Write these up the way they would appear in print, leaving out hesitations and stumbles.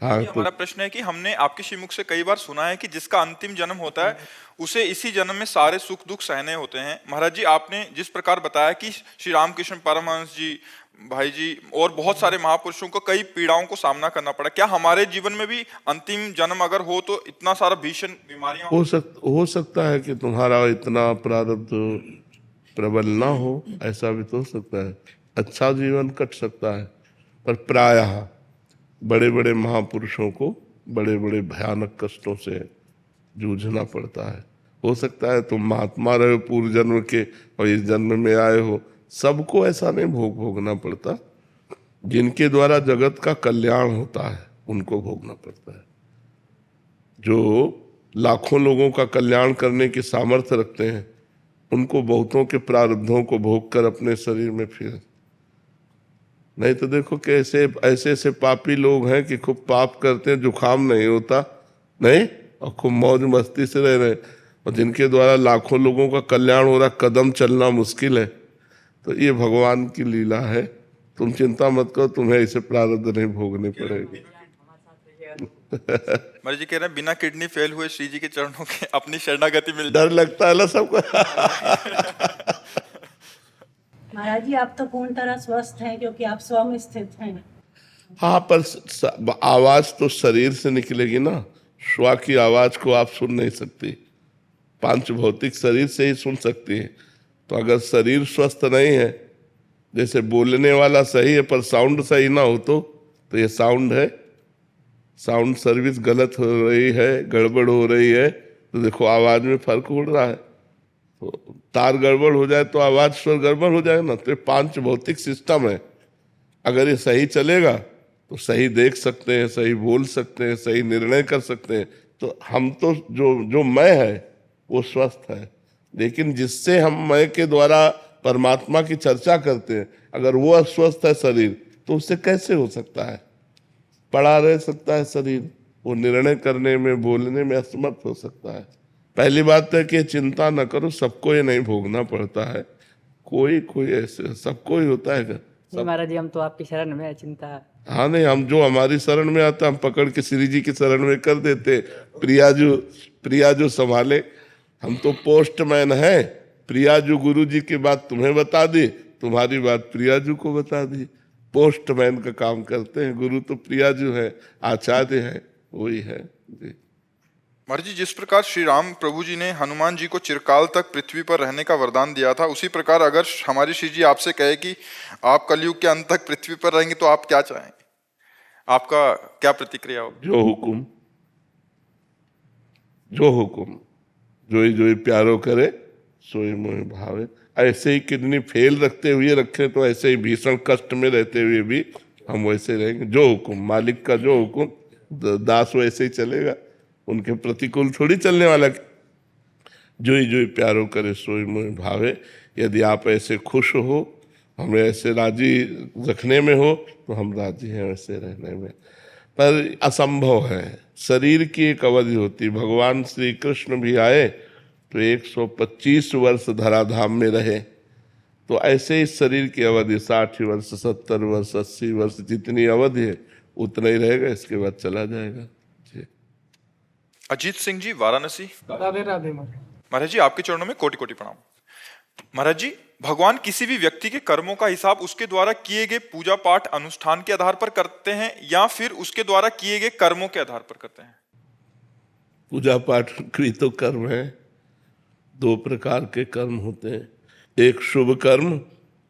हाँ ये तो हमारा प्रश्न है कि हमने आपके श्रीमुख से कई बार सुना है कि जिसका अंतिम जन्म होता है उसे इसी जन्म में सारे सुख दुख सहने होते हैं। महाराज जी, आपने जिस प्रकार बताया कि श्री रामकृष्ण परमहंस जी, भाई जी और बहुत सारे महापुरुषों को कई पीड़ाओं को सामना करना पड़ा, क्या हमारे जीवन में भी अंतिम जन्म अगर हो तो इतना सारा भीषण बीमारियां हो सकता है कि तुम्हारा इतना प्रारब्ध प्रबल ना हो, ऐसा भी तो हो सकता है। अच्छा जीवन कट सकता है, पर प्रायः बड़े बड़े महापुरुषों को बड़े बड़े भयानक कष्टों से जूझना पड़ता है। हो सकता है तुम महात्मा रहे हो पूर्व जन्म के और इस जन्म में आए हो, सबको ऐसा नहीं भोगना पड़ता। जिनके द्वारा जगत का कल्याण होता है उनको भोगना पड़ता है। जो लाखों लोगों का कल्याण करने की सामर्थ्य रखते हैं उनको बहुतों के प्रारब्धों को भोग कर अपने शरीर में फिर, नहीं तो देखो कैसे ऐसे ऐसे पापी लोग हैं कि खूब पाप करते हैं, जुकाम नहीं होता नहीं, और खूब मौज मस्ती से रह रहे, और जिनके द्वारा लाखों लोगों का कल्याण हो रहा, कदम चलना मुश्किल है। तो ये भगवान की लीला है, तुम चिंता मत करो, तुम्हें ऐसे प्रारब्ध नहीं भोगने पड़ेगी। महाराज जी कह रहे हैं बिना किडनी फेल हुए श्री जी के चरणों के अपनी शरणागति मिल डर लगता है ना सबको। महाराज जी आप तो पूर्ण तरह स्वस्थ हैं क्योंकि आप स्व में स्थित हैं। हाँ, पर आवाज तो शरीर से निकलेगी ना, श्वा की आवाज को आप सुन नहीं सकती, पांच भौतिक शरीर से ही सुन सकती है। तो अगर शरीर स्वस्थ नहीं है, जैसे बोलने वाला सही है पर साउंड सही ना हो तो ये साउंड है, साउंड सर्विस गलत हो रही है, गड़बड़ हो रही है, तो देखो आवाज में फर्क हो रहा है। तो तार गड़बड़ हो जाए तो आवाज स्वर गड़बड़ हो जाएगा ना। तो ये पांच भौतिक सिस्टम है, अगर ये सही चलेगा तो सही देख सकते हैं, सही बोल सकते हैं, सही निर्णय कर सकते हैं। तो हम तो जो मैं है वो स्वस्थ है, लेकिन जिससे हम मैं के द्वारा परमात्मा की चर्चा करते हैं, अगर वो अस्वस्थ है शरीर, तो उससे कैसे हो सकता है? पड़ा रह सकता है शरीर, वो निर्णय करने में बोलने में असमर्थ हो सकता है। पहली बात है कि चिंता न करो, सबको ये नहीं भोगना पड़ता है, कोई ऐसे सबको ही होता है। नहीं महाराज जी हम तो आपकी शरण में है, चिंता। हाँ नहीं, हम जो हमारी शरण में आता हम पकड़ के श्री जी की शरण में कर देते, प्रियाजू संभाले। हम तो पोस्टमैन हैं, प्रियाजू गुरु जी की बात तुम्हें बता दी, तुम्हारी बात प्रियाजू को बता दी। पोस्टमैन का काम करते हैं, गुरु तो प्रियाजू है, आचार्य है, वही है जी। महाराज जी, जिस प्रकार श्री राम प्रभु जी ने हनुमान जी को चिरकाल तक पृथ्वी पर रहने का वरदान दिया था, उसी प्रकार अगर हमारी श्री जी आपसे कहे कि आप कलयुग के अंत तक पृथ्वी पर रहेंगे तो आप क्या चाहेंगे? आपका क्या प्रतिक्रिया होगी? जो हुकुम, जो ही प्यारो करे सोई मोहि भावे। ऐसे ही किडनी फेल रखते हुए रखे तो ऐसे ही भीषण कष्ट में रहते हुए भी हम वैसे रहेंगे। जो हुकुम, मालिक का जो हुकुम, दास वैसे ही चलेगा, उनके प्रतिकूल थोड़ी चलने वाला। जो ही प्यारो करे सोई मोहि भावे। यदि आप ऐसे खुश हो, हमें ऐसे राजी रखने में हो, तो हम राजी हैं वैसे रहने में। पर असंभव है, शरीर की एक अवधि होती। भगवान श्री कृष्ण भी आए तो 125 वर्ष धराधाम में रहे, तो ऐसे ही शरीर की अवधि 60 वर्ष, 70 वर्ष, 80 वर्ष, जितनी अवधि है उतना ही रहेगा, इसके बाद चला जाएगा जी। अजीत सिंह जी, वाराणसी। राधे राधे महाराज जी, आपके चरणों में कोटि कोटि प्रणाम। महाराज जी, भगवान किसी भी व्यक्ति के कर्मों का हिसाब उसके द्वारा किए गए पूजा पाठ अनुष्ठान के आधार पर करते हैं या फिर उसके द्वारा किए गए कर्मों के आधार पर करते हैं? पूजा पाठ भी तो कर्म है। दो प्रकार के कर्म होते हैं, एक शुभ कर्म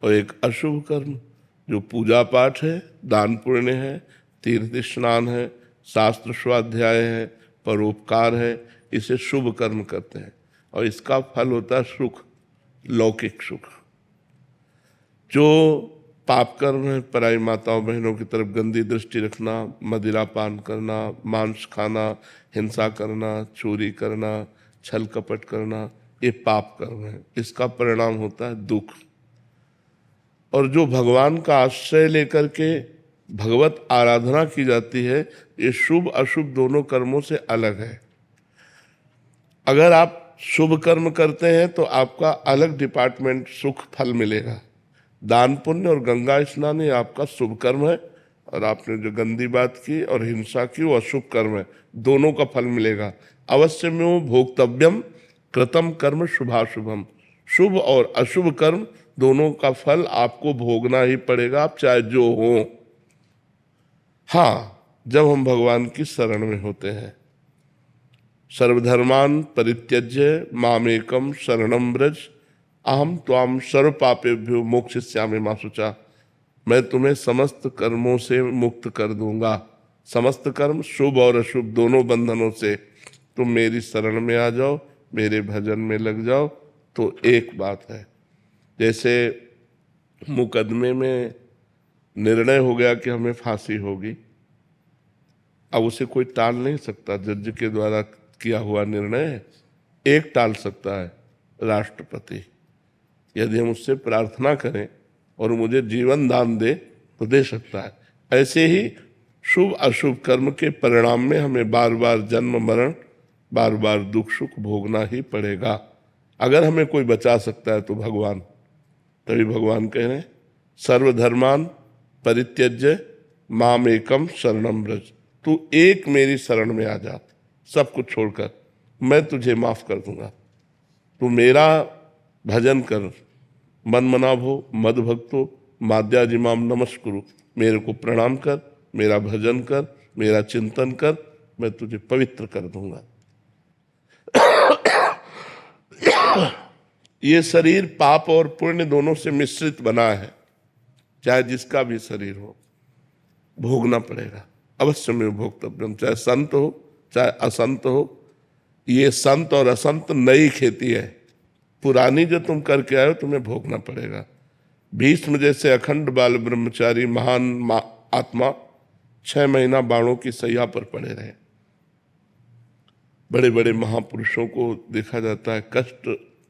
और एक अशुभ कर्म। जो पूजा पाठ है, दान पुण्य है, तीर्थ स्नान है, शास्त्र स्वाध्याय है, परोपकार है, इसे शुभ कर्म करते हैं और इसका फल होता है सुख, लौकिक सुख। जो पाप कर्म है, पराई माताओं बहनों की तरफ गंदी दृष्टि रखना, मदिरा पान करना, मांस खाना, हिंसा करना, चोरी करना, छल कपट करना, ये पाप कर्म है। इसका परिणाम होता है दुख। और जो भगवान का आश्रय लेकर के भगवत आराधना की जाती है, ये शुभ अशुभ दोनों कर्मों से अलग है। अगर आप शुभ कर्म करते हैं तो आपका अलग डिपार्टमेंट सुख फल मिलेगा। दान पुण्य और गंगा स्नान ये आपका शुभ कर्म है और आपने जो गंदी बात की और हिंसा की वो अशुभ कर्म है, दोनों का फल मिलेगा। अवश्य में वो भोक्तव्यम कृतम कर्म शुभाशुभम, शुभ और अशुभ कर्म दोनों का फल आपको भोगना ही पड़ेगा, आप चाहे जो हो। हाँ, जब हम भगवान की शरण में होते हैं, सर्वधर्मान परित्यज्य मामेकम शरणम व्रज अहम त्वाम सर्व पापेभ्यो मोक्षयिष्यामि मा शुचा, मैं तुम्हें समस्त कर्मों से मुक्त कर दूंगा, समस्त कर्म शुभ और अशुभ दोनों बंधनों से। तुम मेरी शरण में आ जाओ, मेरे भजन में लग जाओ। तो एक बात है, जैसे मुकदमे में निर्णय हो गया कि हमें फांसी होगी, अब उसे कोई टाल नहीं सकता, जज के द्वारा किया हुआ निर्णय एक टाल सकता है, राष्ट्रपति। यदि हम उससे प्रार्थना करें और मुझे जीवन दान दे तो दे सकता है। ऐसे ही शुभ अशुभ कर्म के परिणाम में हमें बार बार जन्म मरण, बार बार दुख सुख भोगना ही पड़ेगा। अगर हमें कोई बचा सकता है तो भगवान। तभी भगवान कह रहे हैं सर्वधर्मान परित्यज्य माम एकम शरणम व्रज, तू एक मेरी शरण में आ जा, सब कुछ छोड़कर, मैं तुझे माफ कर दूंगा। तू मेरा भजन कर, मन मनाभो मद भक्तो माद्याजिमाम नमस्कुरु, मेरे को प्रणाम कर, मेरा भजन कर, मेरा चिंतन कर, मैं तुझे पवित्र कर दूंगा। ये शरीर पाप और पुण्य दोनों से मिश्रित बना है, चाहे जिसका भी शरीर हो भोगना पड़ेगा, अवश्य में भोक्तव्यम, चाहे संत हो चाहे असंत हो। ये संत और असंत नई खेती है, पुरानी जो तुम करके आए हो तुम्हें भोगना पड़ेगा। भीष्म जैसे अखंड बाल ब्रह्मचारी महान आत्मा 6 महीना बाणों की सैया पर पड़े रहे। बड़े बड़े महापुरुषों को देखा जाता है कष्ट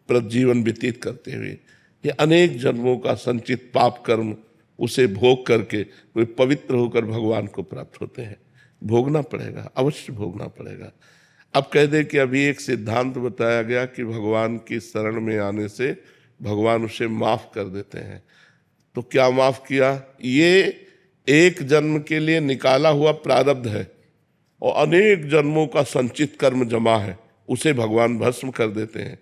प्रद जीवन व्यतीत करते हुए, ये अनेक जन्मों का संचित पाप कर्म उसे भोग करके वे पवित्र होकर भगवान को प्राप्त होते हैं। भोगना पड़ेगा, अवश्य भोगना पड़ेगा। अब कह दे कि अभी एक सिद्धांत बताया गया कि भगवान की शरण में आने से भगवान उसे माफ कर देते हैं। तो क्या माफ किया? ये एक जन्म के लिए निकाला हुआ प्रारब्ध है और अनेक जन्मों का संचित कर्म जमा है, उसे भगवान भस्म कर देते हैं।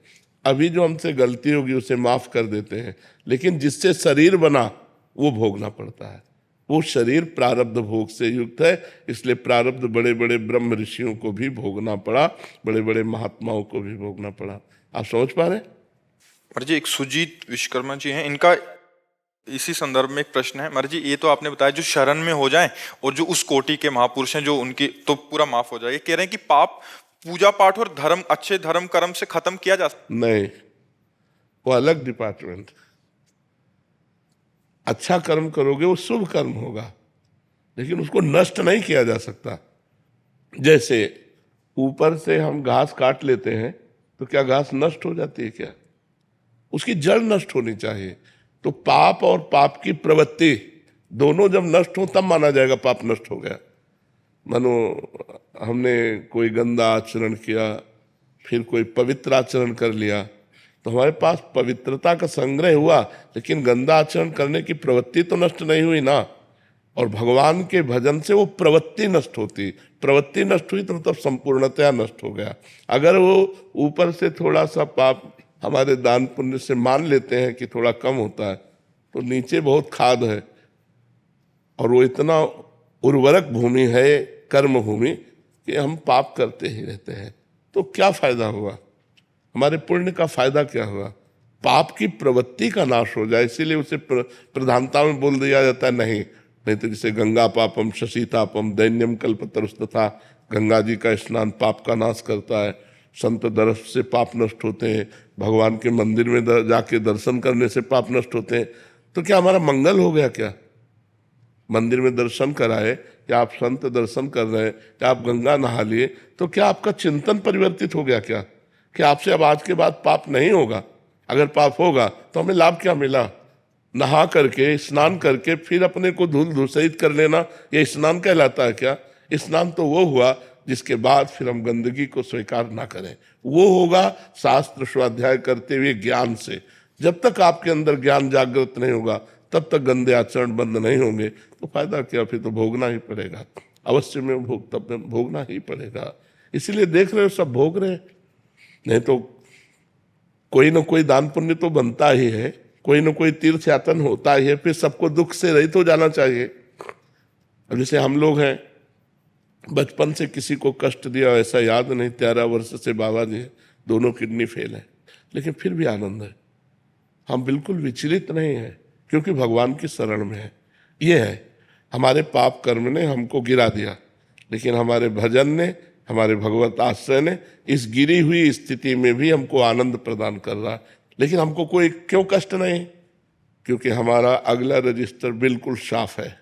अभी जो हमसे गलती होगी उसे माफ कर देते हैं, लेकिन जिससे शरीर बना वो भोगना पड़ता है। वो शरीर प्रारब्ध भोग से युक्त है, इसलिए प्रारब्ध बड़े बड़े ब्रह्म ऋषियों को भी भोगना पड़ा, बड़े बड़े महात्माओं को भी भोगना पड़ा। आप समझ पा रहे? महाराज जी, एक सुजीत विश्वकर्मा जी हैं, इनका इसी संदर्भ में एक प्रश्न है। महाराज जी, ये तो आपने बताया जो शरण में हो जाएं और जो उस कोटि के महापुरुष हैं जो उनकी तो पूरा माफ हो जाए, ये कह रहे हैं कि पाप पूजा पाठ और धर्म, अच्छे धर्म कर्म से खत्म किया जा सकता? नहीं, वो अलग डिपार्टमेंट। अच्छा कर्म करोगे वो शुभ कर्म होगा, लेकिन उसको नष्ट नहीं किया जा सकता। जैसे ऊपर से हम घास काट लेते हैं तो क्या घास नष्ट हो जाती है? क्या उसकी जड़ नष्ट होनी चाहिए। तो पाप और पाप की प्रवृत्ति दोनों जब नष्ट हो तब माना जाएगा पाप नष्ट हो गया। मानो हमने कोई गंदा आचरण किया, फिर कोई पवित्र आचरण कर लिया, तो हमारे पास पवित्रता का संग्रह हुआ, लेकिन गंदा आचरण करने की प्रवृत्ति तो नष्ट नहीं हुई ना। और भगवान के भजन से वो प्रवृत्ति नष्ट होती, प्रवृत्ति नष्ट हुई तो मतलब संपूर्णतया नष्ट हो गया। अगर वो ऊपर से थोड़ा सा पाप हमारे दान पुण्य से मान लेते हैं कि थोड़ा कम होता है, तो नीचे बहुत खाद है और वो इतना उर्वरक भूमि है, कर्म भूमि, कि हम पाप करते ही रहते हैं। तो क्या फायदा हुआ? हमारे पुण्य का फायदा क्या हुआ? पाप की प्रवृत्ति का नाश हो जाए, इसीलिए उसे प्रधानता में बोल दिया जाता है। नहीं तो जैसे गंगा पापम शशीतापम दैन्यम कल्पतरुस्तथा, गंगा जी का स्नान पाप का नाश करता है, संत दर्श से पाप नष्ट होते हैं, भगवान के मंदिर में जाके दर्शन करने से पाप नष्ट होते हैं। तो क्या हमारा मंगल हो गया? क्या मंदिर में दर्शन कराए, क्या आप संत दर्शन कर रहे हैं, क्या आप गंगा नहा लिए, तो क्या आपका चिंतन परिवर्तित हो गया? क्या कि आपसे अब आज के बाद पाप नहीं होगा? अगर पाप होगा तो हमें लाभ क्या मिला? नहा करके स्नान करके फिर अपने को धूल धूसरित कर लेना, ये स्नान कहलाता है क्या? स्नान तो वो हुआ जिसके बाद फिर हम गंदगी को स्वीकार ना करें। वो होगा शास्त्र स्वाध्याय करते हुए ज्ञान से। जब तक आपके अंदर ज्ञान जागृत नहीं होगा तब तक गंदे आचरण बंद नहीं होंगे तो फायदा क्या, फिर तो भोगना ही पड़ेगा, अवश्य में तब में भोगना ही पड़ेगा। इसीलिए देख रहे हो सब भोग रहे, नहीं तो कोई ना कोई दान पुण्य तो बनता ही है, कोई ना कोई तीर्थ यातन होता ही है, फिर सबको दुख से रहित हो जाना चाहिए। अब जैसे हम लोग हैं, बचपन से किसी को कष्ट दिया ऐसा याद नहीं, 13 वर्ष से बाबा जी दोनों किडनी फेल है, लेकिन फिर भी आनंद है, हम बिल्कुल विचलित नहीं हैं, क्योंकि भगवान की शरण में है। ये है, हमारे पाप कर्म ने हमको गिरा दिया, लेकिन हमारे भजन ने, हमारे भगवत आश्रय ने इस गिरी हुई स्थिति में भी हमको आनंद प्रदान कर रहा है। लेकिन हमको कोई क्यों कष्ट नहीं, क्योंकि हमारा अगला रजिस्टर बिल्कुल साफ है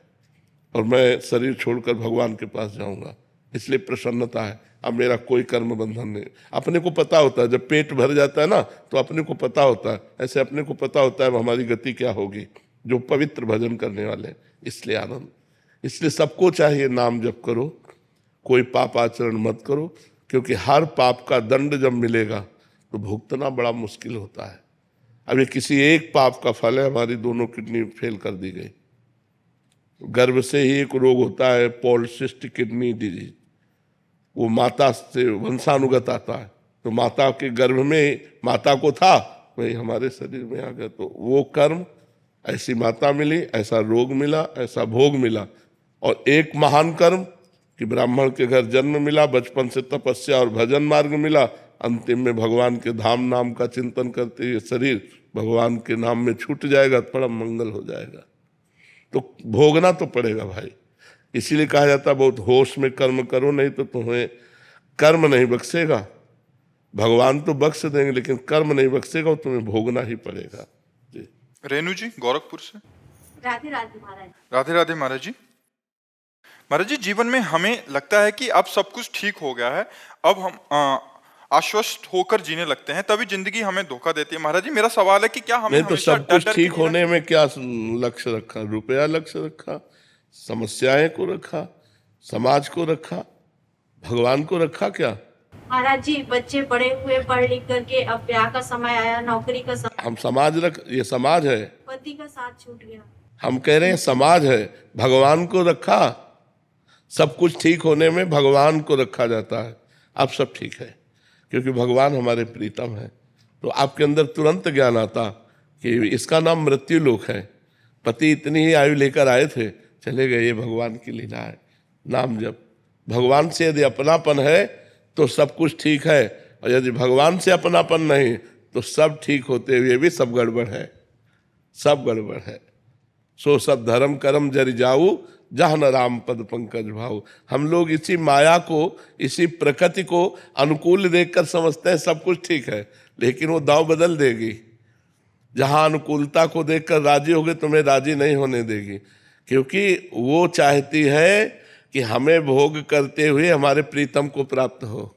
और मैं शरीर छोड़कर भगवान के पास जाऊंगा, इसलिए प्रसन्नता है। अब मेरा कोई कर्म बंधन नहीं। अपने को पता होता है, जब पेट भर जाता है ना तो अपने को पता होता है, ऐसे अपने को पता होता है हमारी गति क्या होगी, जो पवित्र भजन करने वाले, इसलिए आनंद। इसलिए सबको चाहिए नाम जप करो, कोई पाप आचरण मत करो, क्योंकि हर पाप का दंड जब मिलेगा तो भुगतना बड़ा मुश्किल होता है। अब ये किसी एक पाप का फल है, हमारी दोनों किडनी फेल कर दी गई। गर्भ से ही एक रोग होता है पॉलिसिस्टिक किडनी डिजीज, वो माता से वंशानुगत आता है, तो माता के गर्भ में माता को था, वही हमारे शरीर में आ गया। तो वो कर्म, ऐसी माता मिली, ऐसा रोग मिला, ऐसा भोग मिला। और एक महान कर्म कि ब्राह्मण के घर जन्म मिला, बचपन से तपस्या और भजन मार्ग मिला, अंतिम में भगवान के धाम नाम का चिंतन करते हुए शरीर भगवान के नाम में छूट जाएगा, परम मंगल हो जाएगा। तो भोगना तो पड़ेगा भाई। इसीलिए कहा जाता है बहुत होश में कर्म करो, नहीं तो तुम्हें कर्म नहीं बख्शेगा। भगवान तो बख्श देंगे, लेकिन कर्म नहीं बख्शेगा, तुम्हें भोगना ही पड़ेगा। जी। रेणु जी गोरखपुर से। राधे राधे महाराज। राधे राधे महाराज जी। महाराज जी, जीवन में हमें लगता है कि अब सब कुछ ठीक हो गया है, अब हम आश्वस्त होकर जीने लगते हैं, तभी जिंदगी हमें धोखा देती है। महाराज जी, मेरा सवाल है कि क्या हमें नहीं तो सब कुछ ठीक होने में क्या लक्ष्य रखा, रुपया लक्ष्य रखा, समस्याएं को रखा, समाज को रखा, भगवान को रखा क्या? महाराज जी, बच्चे बड़े हुए, पढ़ लिख करके अब ब्याह का समय आया, नौकरी का समय, हम समाज ये समाज है, पति का साथ छूट गया। हम कह रहे हैं समाज है, भगवान को रखा। सब कुछ ठीक होने में भगवान को रखा जाता है। अब सब ठीक है, क्योंकि भगवान हमारे प्रीतम है। तो आपके अंदर तुरंत ज्ञान आता कि इसका नाम मृत्यु लोक है। पति इतनी ही आयु लेकर आए थे, चले गए, ये भगवान की लीला है। नाम जप, भगवान से यदि अपनापन है तो सब कुछ ठीक है, और यदि भगवान से अपनापन नहीं तो सब ठीक होते हुए भी सब गड़बड़ है, सब गड़बड़ है। सो सब धर्म कर्म जरि जाऊ, जहाँ न राम पद पंकज भाऊ। हम लोग इसी माया को, इसी प्रकृति को अनुकूल देखकर समझते हैं सब कुछ ठीक है, लेकिन वो दाव बदल देगी। जहाँ अनुकूलता को देखकर राजी होगे, तुम्हें राजी नहीं होने देगी, क्योंकि वो चाहती है कि हमें भोग करते हुए हमारे प्रीतम को प्राप्त हो।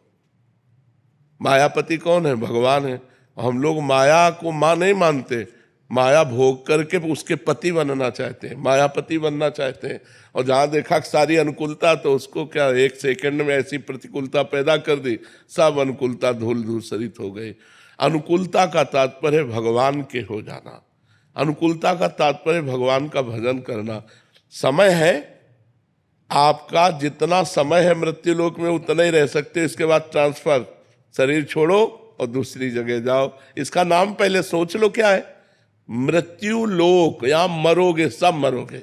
मायापति कौन है? भगवान है। हम लोग माया को माँ नहीं मानते, माया भोग करके उसके पति बनना चाहते हैं, मायापति बनना चाहते हैं। और जहाँ देखा सारी अनुकूलता, तो उसको क्या एक सेकंड में ऐसी प्रतिकूलता पैदा कर दी, सब अनुकूलता धूल धूसरित हो गई। अनुकूलता का तात्पर्य भगवान के हो जाना, अनुकूलता का तात्पर्य भगवान का भजन करना। समय है आपका, जितना समय है मृत्यु लोक में उतना ही रह सकते, इसके बाद ट्रांसफर, शरीर छोड़ो और दूसरी जगह जाओ। इसका नाम पहले सोच लो क्या है, मृत्यु लोक। यहाँ मरोगे, सब मरोगे,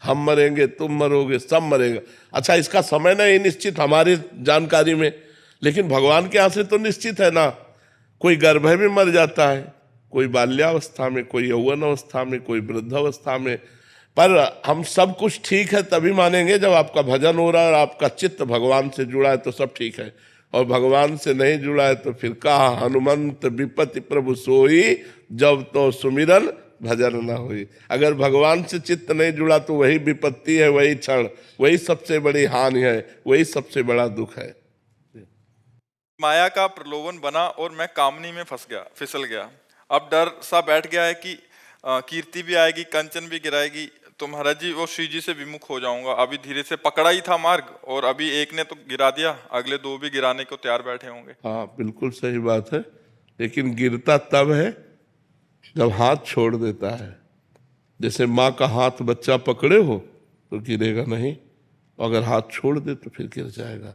हम मरेंगे, तुम मरोगे, सब मरेगा। अच्छा, इसका समय नहीं निश्चित हमारी जानकारी में, लेकिन भगवान के यहाँ से तो निश्चित है ना। कोई गर्भ में मर जाता है, कोई बाल्यावस्था में, कोई यौवन अवस्था में, कोई वृद्धावस्था में। पर हम सब कुछ ठीक है तभी मानेंगे जब आपका भजन हो रहा है और आपका चित्त भगवान से जुड़ा है, तो सब ठीक है। और भगवान से नहीं जुड़ा है तो फिर कहा हनुमंत विपत्ति प्रभु सोई, जब तो सुमिरन भजन न हुई। अगर भगवान से चित्त नहीं जुड़ा तो वही विपत्ति है, वही क्षण, वही सबसे बड़ी हानि है, वही सबसे बड़ा दुख है। माया का प्रलोभन बना और मैं कामनी में फंस गया, फिसल गया। अब डर सा बैठ गया है कि कीर्ति भी आएगी, कंचन भी गिराएगी, तो महाराज जी वो श्री जी से विमुख हो जाऊंगा। अभी धीरे से पकड़ा ही था मार्ग, और अभी एक ने तो गिरा दिया, अगले दो भी गिराने को तैयार बैठे होंगे। हाँ, बिल्कुल सही बात है, लेकिन गिरता तब है जब हाथ छोड़ देता है। जैसे माँ का हाथ बच्चा पकड़े हो तो गिरेगा नहीं, अगर हाथ छोड़ दे तो फिर गिर जाएगा।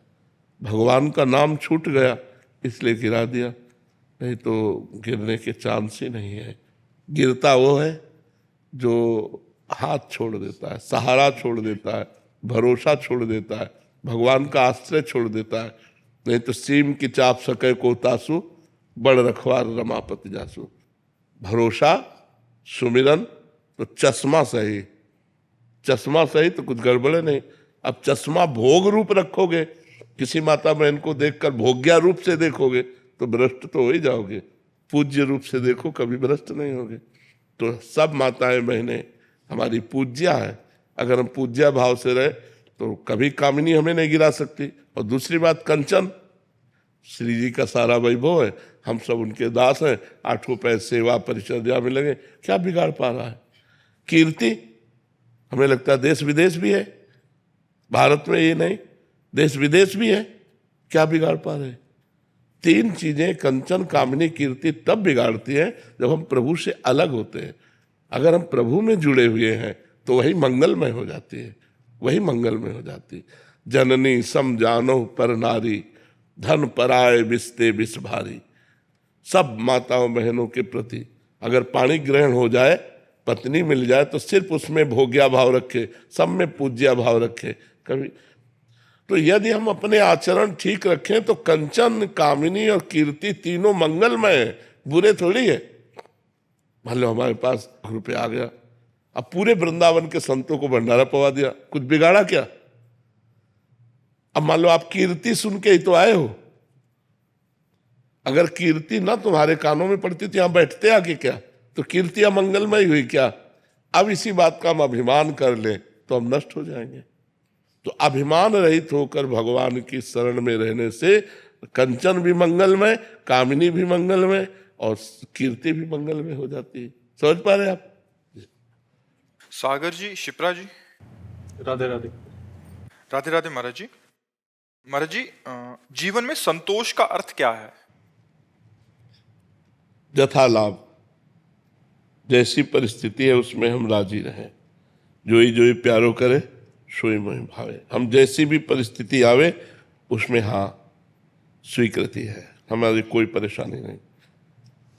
भगवान का नाम छूट गया इसलिए गिरा दिया, नहीं तो गिरने के चांस ही नहीं है। गिरता वो है जो हाथ छोड़ देता है, सहारा छोड़ देता है, भरोसा छोड़ देता है, भगवान का आश्रय छोड़ देता है। नहीं तो सीम की चाप सके को तासु, बड़ रखवार रमापति जासु। भरोसा, सुमिरन, तो चश्मा सही, चश्मा सही तो कुछ गड़बड़े नहीं। अब चश्मा भोग रूप रखोगे, किसी माता बहन को देखकर भोग्या रूप से देखोगे तो भ्रष्ट तो हो ही जाओगे। पूज्य रूप से देखो, कभी भ्रष्ट नहीं होगे। तो सब माताएं बहनें हमारी पूज्या है। अगर हम पूज्या भाव से रहे तो कभी कामिनी हमें नहीं गिरा सकती। और दूसरी बात, कंचन श्री जी का सारा वैभव है, हम सब उनके दास हैं, आठों पैर सेवा परिचर्या में लगे, क्या बिगाड़ पा रहा है। कीर्ति, हमें लगता है देश विदेश भी है, भारत में ये नहीं, देश विदेश भी है, क्या बिगाड़ पा रहे। तीन चीजें कंचन कामिनी कीर्ति तब बिगाड़ती है जब हम प्रभु से अलग होते हैं। अगर हम प्रभु में जुड़े हुए हैं तो वही मंगलमय हो जाती है, वही मंगलमय हो जाती है। जननी सम जानो पर नारी, धन पराय बिस्ते बिस भारी। सब माताओं बहनों के प्रति अगर पाणी ग्रहण हो जाए, पत्नी मिल जाए तो सिर्फ उसमें भोग्या भाव रखे, सब में पूज्या भाव रखे। कभी तो यदि हम अपने आचरण ठीक रखें तो कंचन कामिनी और कीर्ति तीनों मंगलमय है, बुरे थोड़ी है। मान लो हमारे पास रुपया आ गया, अब पूरे वृंदावन के संतों को भंडारा पवा दिया, कुछ बिगाड़ा क्या। अब मान लो आप कीर्ति सुन के ही तो आए हो, अगर कीर्ति ना तुम्हारे कानों में पड़ती तो यहां बैठते आके क्या, तो कीर्ति अमंगलमय हुई क्या। अब इसी बात का हम अभिमान कर ले तो हम नष्ट हो जाएंगे। तो अभिमान रहित होकर भगवान की शरण में रहने से कंचन भी मंगलमय, कामिनी भी मंगलमय और कीर्ति भी मंगलमय हो जाती है। समझ पा रहे आप। सागर जी, शिप्रा जी, राधे राधे। राधे राधे महाराज जी। महाराज जी, जीवन में संतोष का अर्थ क्या है? यथा लाभ, जैसी परिस्थिति है उसमें हम राजी रहें। जोई जोई प्यारो करे सोई मोहि भावे। हम जैसी भी परिस्थिति आवे उसमें हाँ स्वीकृति है, हमारी कोई परेशानी नहीं।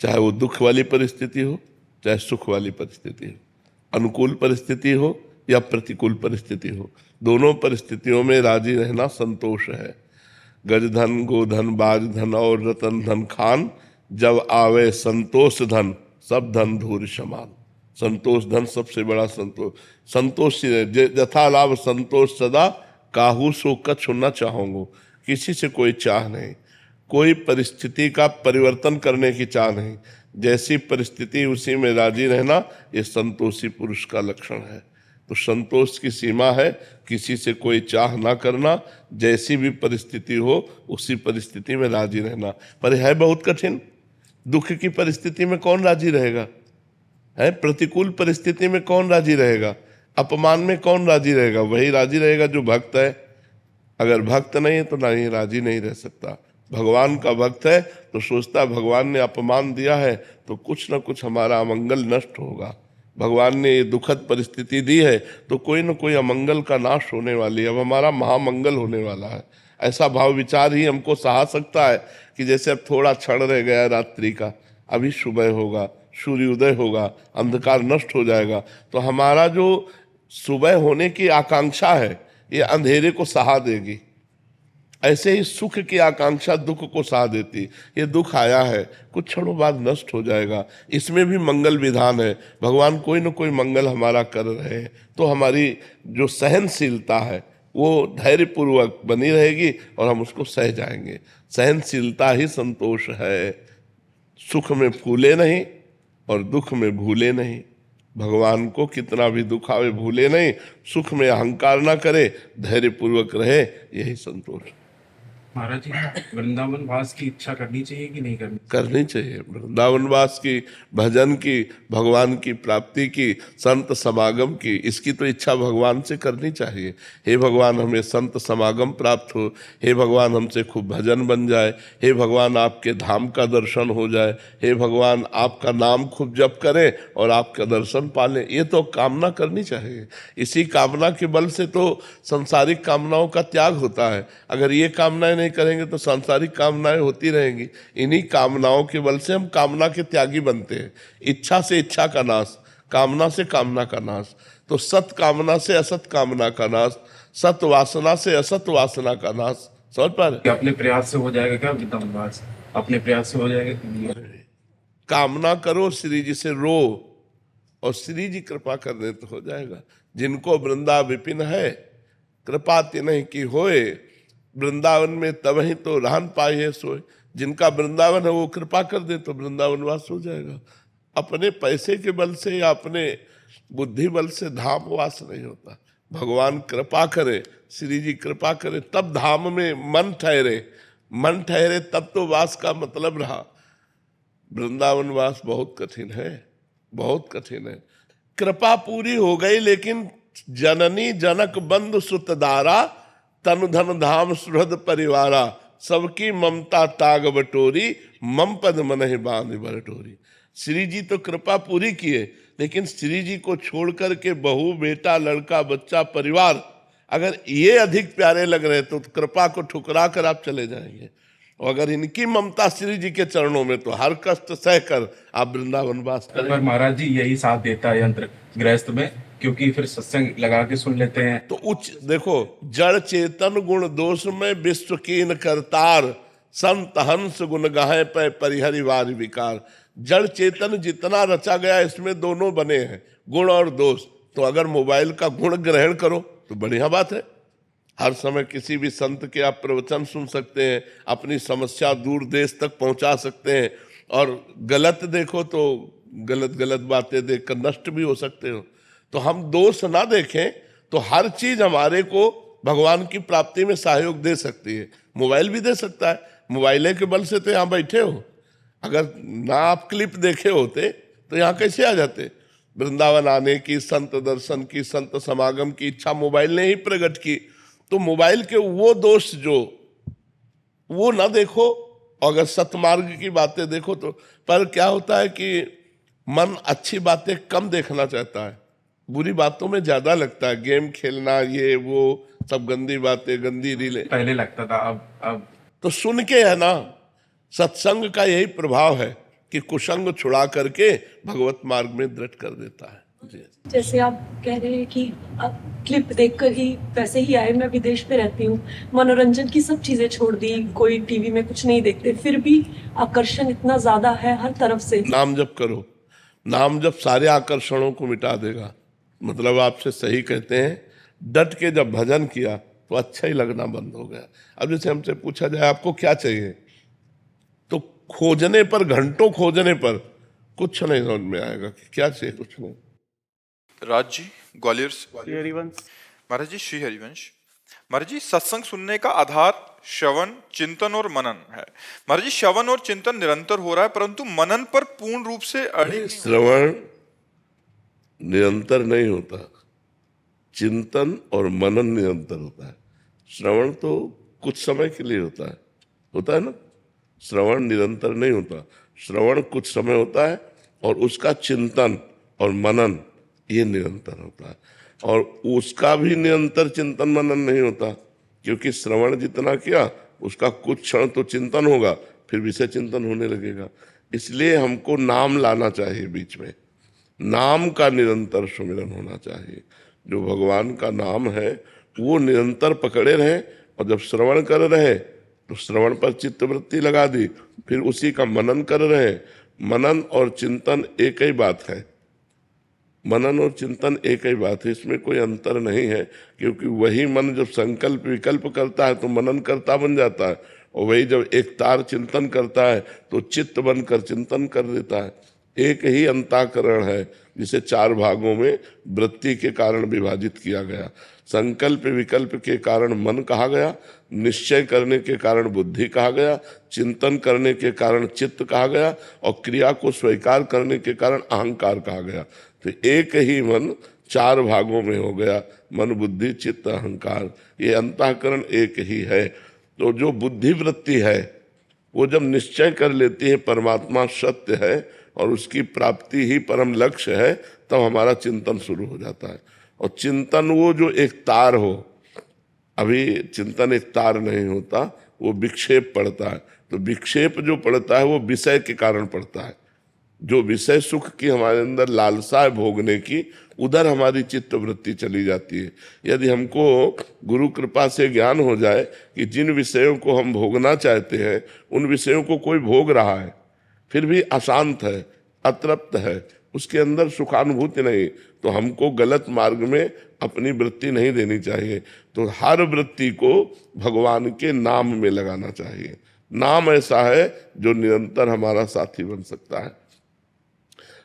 चाहे वो दुख वाली परिस्थिति हो, चाहे सुख वाली परिस्थिति हो, अनुकूल परिस्थिति हो या प्रतिकूल परिस्थिति हो, दोनों परिस्थितियों में राजी रहना संतोष है। गज धन गोधन बाज धन और रतन धन खान, जब आवे संतोष धन सब धन धूर समान। संतोष धन सबसे बड़ा संतोष। संतोष यथा लाभ संतोष सदा, काहू सो कछु न चाहूंगो। किसी से कोई चाह नहीं, कोई परिस्थिति का परिवर्तन करने की चाह नहीं। जैसी परिस्थिति उसी में राजी रहना, ये संतोषी पुरुष का लक्षण है। तो संतोष की सीमा है किसी से कोई चाह ना करना, जैसी भी परिस्थिति हो उसी परिस्थिति में राजी रहना। पर है बहुत कठिन। दुख की परिस्थिति में कौन राजी रहेगा, है प्रतिकूल परिस्थिति में कौन राजी रहेगा, अपमान में कौन राजी रहेगा। वही राजी रहेगा जो भक्त है। अगर भक्त नहीं है तो नहीं, राजी नहीं रह सकता। भगवान का भक्त है तो सोचता भगवान ने अपमान दिया है तो कुछ ना कुछ हमारा अमंगल नष्ट होगा। भगवान ने ये दुखद परिस्थिति दी है तो कोई ना कोई अमंगल का नाश होने वाली है, अब हमारा महामंगल होने वाला है। ऐसा भाव विचार ही हमको सहा सकता है कि जैसे अब थोड़ा क्षण रह गया रात्रि का, अभी सुबह होगा, सूर्योदय होगा, अंधकार नष्ट हो जाएगा। तो हमारा जो सुबह होने की आकांक्षा है ये अंधेरे को सहा देगी। ऐसे ही सुख की आकांक्षा दुख को सहा देती। ये दुख आया है, कुछ क्षणों बाद नष्ट हो जाएगा, इसमें भी मंगल विधान है। भगवान कोई न कोई मंगल हमारा कर रहे हैं। तो हमारी जो सहनशीलता है वो धैर्यपूर्वक बनी रहेगी और हम उसको सह जाएंगे। सहनशीलता ही संतोष है। सुख में फूले नहीं और दुख में भूले नहीं। भगवान को कितना भी दुख आवे भूले नहीं, सुख में अहंकार ना करे, धैर्यपूर्वक रहे, यही संतोष। महाराज जी, वृंदावन वास की इच्छा करनी चाहिए कि नहीं करनी? करनी चाहिए। वृंदावनवास की, भजन की, भगवान की प्राप्ति की, संत समागम की, इसकी तो इच्छा भगवान से करनी चाहिए। हे भगवान हमें संत समागम प्राप्त हो, हे भगवान हमसे खूब भजन बन जाए, हे भगवान आपके धाम का दर्शन हो जाए, हे भगवान आपका नाम खूब जप करें और आपका दर्शन पालें, ये तो कामना करनी चाहिए। इसी कामना के बल से तो सांसारिक कामनाओं का त्याग होता है। अगर ये कामनाएं नहीं करेंगे तो सांसारिक कामनाएं होती रहेंगी। इन्हीं कामनाओं के बल से हम कामना के त्यागी बनते हैं। इच्छा से इच्छा का नाश, कामना से कामना का नाश। तो सत कामना से असत कामना का नाश, सत वासना से असत वासना का नाश। समझ पा रहे? कि अपने प्रयास से हो जाएगा क्या वृंदावन वास? अपने प्रयास से हो जाएगा कि नहीं? कामना करो, श्री जी से रो और श्री जी कृपा कर दे तो हो जाएगा। जिनको वृंदा विपिन है, कृपा तिन्हि की होए, वृंदावन में तब ही तो रहन पाए है सोए। जिनका वृंदावन है वो कृपा कर दे तो वृंदावन वास हो जाएगा। अपने पैसे के बल से या अपने बुद्धि बल से धाम वास नहीं होता। भगवान कृपा करे, श्री जी कृपा करे, तब धाम में मन ठहरे। मन ठहरे तब तो वास का मतलब रहा। वृंदावन वास बहुत कठिन है, बहुत कठिन है। कृपा पूरी हो गई, लेकिन जननी जनक बंधु सुतदारा, तनु धन धाम सुहृद परिवारा, सबकी ममता ताग बटोरी, मम पद मनहि बांध बरटोरी। श्री जी तो कृपा पूरी किए, लेकिन श्री जी को छोड़ करके बहू, बेटा, लड़का, बच्चा, परिवार अगर ये अधिक प्यारे लग रहे तो कृपा को ठुकरा कर आप चले जाएंगे। और अगर इनकी ममता श्री जी के चरणों में तो हर कष्ट सहकर आप वृंदावन वास करें। पर महाराज जी यही साथ देता है यंत्र गृहस्थ में, क्योंकि फिर सत्संग लगा के सुन लेते हैं। तो उच्च देखो, जड़ चेतन गुण दोष में विश्व कीन करतार, संत हंस गुण गाहे पे परिहरि वारि विकार। जड़ चेतन जितना रचा गया इसमें दोनों बने हैं, गुण और दोष। तो अगर मोबाइल का गुण ग्रहण करो तो बढ़िया बात है। हर समय किसी भी संत के आप प्रवचन सुन सकते हैं, अपनी समस्या दूर देश तक पहुंचा सकते हैं। और गलत देखो तो गलत गलत बातें देखकर नष्ट भी हो सकते हो। तो हम दोष ना देखें तो हर चीज हमारे को भगवान की प्राप्ति में सहयोग दे सकती है। मोबाइल भी दे सकता है, मोबाइल के बल से तो यहाँ बैठे हो। अगर ना आप क्लिप देखे होते तो यहाँ कैसे आ जाते? वृंदावन आने की, संत दर्शन की, संत समागम की इच्छा मोबाइल ने ही प्रकट की। तो मोबाइल के वो दोष जो वो ना देखो, अगर सतमार्ग की बातें देखो तो। पर क्या होता है कि मन अच्छी बातें कम देखना चाहता है, बुरी बातों में ज्यादा लगता है। गेम खेलना, ये वो सब गंदी बातें, गंदी रीलें पहले लगता था, अब तो सुन के है ना। सत्संग का यही प्रभाव है कि कुसंग छुड़ा करके भगवत मार्ग में दृढ़ कर देता है। जी। जैसे आप कह रहे हैं कि आप क्लिप देखकर ही वैसे ही आए। मैं विदेश में रहती हूँ, मनोरंजन की सब चीजें छोड़ दी, कोई टीवी में कुछ नहीं देखते, फिर भी आकर्षण इतना ज्यादा है हर तरफ से। नाम जप करो, नाम जप सारे आकर्षणों को मिटा देगा। मतलब आपसे सही कहते हैं, डट के जब भजन किया तो अच्छा ही लगना बंद हो गया। अब जैसे हमसे पूछा जाए आपको क्या चाहिए, तो खोजने पर, घंटों खोजने पर कुछ नहीं समझ में आएगा कि क्या चाहिए, कुछ नहीं। राज जी ग्वालियर से। महाराज जी श्री हरिवंश। महाराज जी सत्संग सुनने का आधार श्रवण, चिंतन और मनन है। महाराज जी श्रवण और चिंतन निरंतर हो रहा है, परंतु मनन पर पूर्ण रूप से अड़ी। श्रवण निरंतर नहीं होता, चिंतन और मनन निरंतर होता है। श्रवण तो कुछ समय के लिए होता है ना। श्रवण निरंतर नहीं होता, श्रवण कुछ समय होता है और उसका चिंतन और मनन ये निरंतर होता है। और उसका भी निरंतर चिंतन मनन नहीं होता, क्योंकि श्रवण जितना किया उसका कुछ क्षण तो चिंतन होगा, फिर विषय चिंतन होने लगेगा। इसलिए हमको नाम लाना चाहिए बीच में, नाम का निरंतर सुमिरन होना चाहिए। जो भगवान का नाम है वो निरंतर पकड़े रहे, और जब श्रवण कर रहे तो श्रवण पर चित्तवृत्ति लगा दी, फिर उसी का मनन कर रहे। मनन और चिंतन एक ही बात है, मनन और चिंतन एक ही बात है, इसमें कोई अंतर नहीं है। क्योंकि वही मन जब संकल्प विकल्प करता है तो मनन करता बन जाता है, और वही जब एक तार चिंतन करता है तो चित्त बनकर चिंतन कर देता है। एक ही अंतःकरण है, जिसे 4 भागों में वृत्ति के कारण विभाजित किया गया। संकल्प विकल्प के कारण मन कहा गया, निश्चय करने के कारण बुद्धि कहा गया, चिंतन करने के कारण चित्त कहा गया, और क्रिया को स्वीकार करने के कारण अहंकार कहा गया। तो एक ही मन 4 भागों में हो गया, मन बुद्धि चित्त अहंकार, ये अंतःकरण एक ही है। तो जो बुद्धि वृत्ति है वो जब निश्चय कर लेती है परमात्मा सत्य है और उसकी प्राप्ति ही परम लक्ष्य है, तब हमारा चिंतन शुरू हो जाता है। और चिंतन वो जो एक तार हो, अभी चिंतन एक तार नहीं होता, वो विक्षेप पड़ता है। तो विक्षेप जो पड़ता है वो विषय के कारण पड़ता है। जो विषय सुख की हमारे अंदर लालसा है भोगने की, उधर हमारी चित्त वृत्ति चली जाती है। यदि हमको गुरु कृपा से ज्ञान हो जाए कि जिन विषयों को हम भोगना चाहते हैं उन विषयों को कोई भोग रहा है, फिर भी अशांत है, अतृप्त है, उसके अंदर सुखानुभूति नहीं, तो हमको गलत मार्ग में अपनी वृत्ति नहीं देनी चाहिए। तो हर वृत्ति को भगवान के नाम में लगाना चाहिए। नाम ऐसा है जो निरंतर हमारा साथी बन सकता है।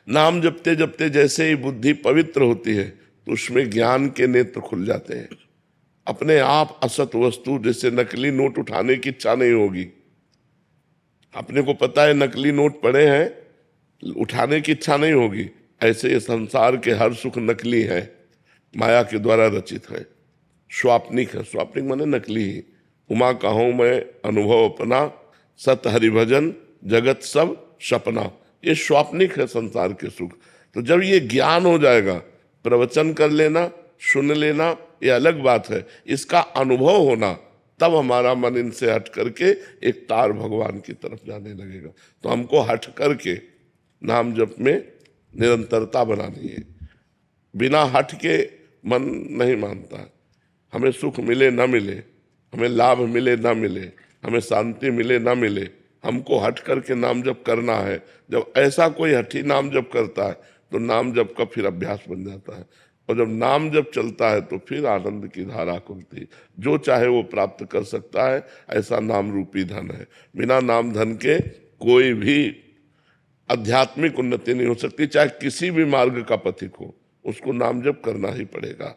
नाम जपते जपते जैसे ही बुद्धि पवित्र होती है तो उसमें ज्ञान के नेत्र खुल जाते हैं। अपने आप असत वस्तु, जैसे नकली नोट उठाने की इच्छा नहीं होगी। अपने को पता है नकली नोट पड़े हैं, उठाने की इच्छा नहीं होगी। ऐसे ये संसार के हर सुख नकली है, माया के द्वारा रचित है, स्वाप्निक है। स्वाप्निक माने नकली ही। उमा कहूँ मैं अनुभव अपना, सत हरिभजन जगत सब सपना, ये स्वाप्निक है संसार के सुख। तो जब ये ज्ञान हो जाएगा, प्रवचन कर लेना, सुन लेना, ये अलग बात है, इसका अनुभव होना, तब हमारा मन इनसे हट करके एक तार भगवान की तरफ जाने लगेगा। तो हमको हट करके नाम जप में निरंतरता बनानी है। बिना हट के मन नहीं मानता है। हमें सुख मिले ना मिले, हमें लाभ मिले ना मिले, हमें शांति मिले ना मिले, हमको हट करके नाम जप करना है। जब ऐसा कोई हठी नाम जप करता है तो नाम जप का फिर अभ्यास बन जाता है। और जब नाम जप चलता है तो फिर आनंद की धारा खुलती, जो चाहे वो प्राप्त कर सकता है। ऐसा नाम रूपी धन है। बिना नाम धन के कोई भी आध्यात्मिक उन्नति नहीं हो सकती, चाहे किसी भी मार्ग का पथिक हो, उसको नाम जप करना ही पड़ेगा।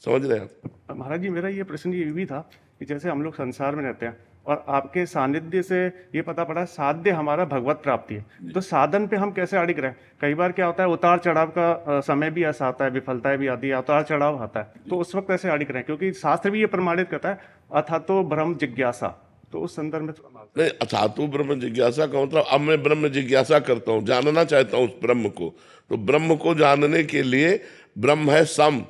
समझ रहे हैं आप? महाराज जी, मेरा ये प्रश्न ये भी था कि जैसे हम लोग संसार में रहते हैं और आपके सानिध्य से ये पता पड़ा साध्य हमारा भगवत प्राप्ति है, तो साधन पे हम कैसे अड़िग रहे हैं? कई बार क्या होता है, उतार चढ़ाव का समय भी ऐसा आता है, विफलताएं भी आती है, उतार चढ़ाव आता है, तो उस वक्त ऐसे अड़िग रहे हैं? क्योंकि शास्त्र भी ये प्रमाणित करता है अथा तो ब्रह्म जिज्ञासा, तो उस संदर्भ में नहीं, अथा तो ब्रह्म जिज्ञासा का मतलब अब मैं ब्रह्म जिज्ञासा करता हूँ, जानना चाहता हूँ उस ब्रह्म को। तो ब्रह्म को जानने के लिए ब्रह्म है सम